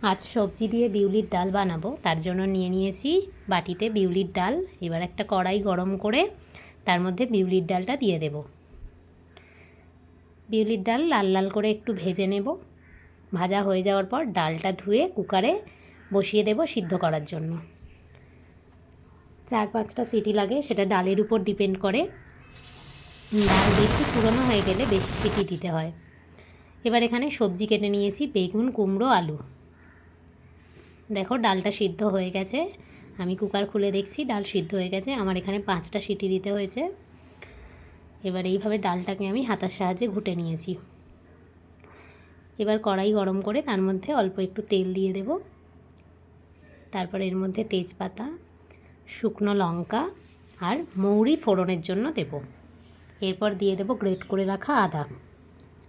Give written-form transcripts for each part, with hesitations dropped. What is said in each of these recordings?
আজ সবজি দিয়ে বিউলির ডাল বানাবো, তার জন্য নিয়ে নিয়েছি বাটিতে বিউলির ডাল। এবার একটা কড়াই গরম করে তার মধ্যে বিউলির ডালটা দিয়ে দেব। বিউলির ডাল লাল লাল করে একটু ভেজে নেব। ভাজা হয়ে যাওয়ার পর ডালটা ধুয়ে কুকারে বসিয়ে দেব সিদ্ধ করার জন্য। 4-5টা সিটি লাগে, সেটা ডালের উপর ডিপেন্ড করে। ডাল বেশি পুরনো হয়ে গেলে বেশি সিটি দিতে হয়। এবার এখানে সবজি কেটে নিয়েছি, বেগুন, কুমড়ো, আলু। দেখো ডালটা সিদ্ধ হয়ে গেছে। আমি কুকার খুলে দেখছি ডাল সিদ্ধ হয়ে গেছে। আমার এখানে 5টা সিটি দিতে হয়েছে। এবার এইভাবে ডালটাকে আমি হাতার সাহায্যে ঘুটে নিয়েছি। এবার কড়াই গরম করে তার মধ্যে অল্প একটু তেল দিয়ে দেব। তারপর এর মধ্যে তেজপাতা, শুকনো লঙ্কা আর মৌরি ফোড়নের জন্য দেব। এরপর দিয়ে দেব গ্রেট করে রাখা আদা,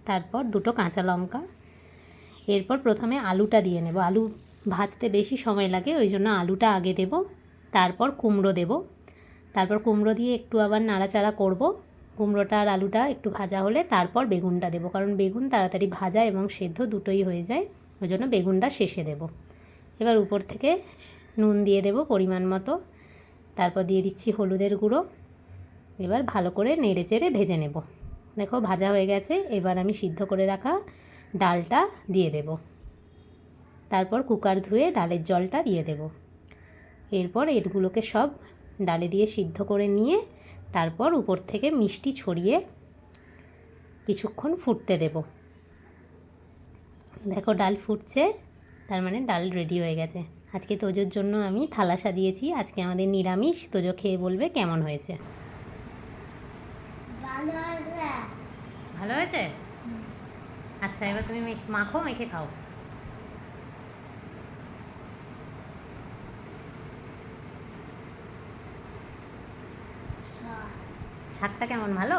তারপর 2টো কাঁচা লঙ্কা। এরপর প্রথমে আলুটা দিয়ে নেব। আলু ভাজতে বেশি সময় লাগে, ওই জন্য আলুটা আগে দেব। তারপর কুমড়ো দেব। তারপর কুমড়ো দিয়ে একটু আবার নাড়াচাড়া করব। কুমড়োটা আর আলুটা একটু ভাজা হলে তারপর বেগুনটা দেব, কারণ বেগুন তাড়াতাড়ি ভাজা এবং সেদ্ধ দুটোই হয়ে যায়, ওই জন্য বেগুনটা শেষে দেব। এবার উপর থেকে নুন দিয়ে দেব পরিমাণ মতো। তারপর দিয়ে দিচ্ছি হলুদের গুঁড়ো। এবার ভালো করে নেড়ে চেড়ে ভেজে নেব। দেখো ভাজা হয়ে গেছে। এবার আমি সিদ্ধ করে রাখা ডালটা দিয়ে দেব। তারপর কুকার ধুয়ে ডালের জলটা দিয়ে দেব। এরপর এগুলোকে সব ডালে দিয়ে সিদ্ধ করে নিয়ে তারপর উপর থেকে মিষ্টি ছড়িয়ে কিছুক্ষণ ফুটতে দেব। দেখো ডাল ফুটছে, তার মানে ডাল রেডি হয়ে গেছে। আজকে তোজোর জন্য আমি থালা সাজিয়েছি। আজকে আমাদের নিরামিষ। তোজো খেয়ে বলবে কেমন হয়েছে। ভালো হয়েছে? আচ্ছা, এবার তুমি মাখো, মেখে খাও। শাকটা কেমন, ভালো?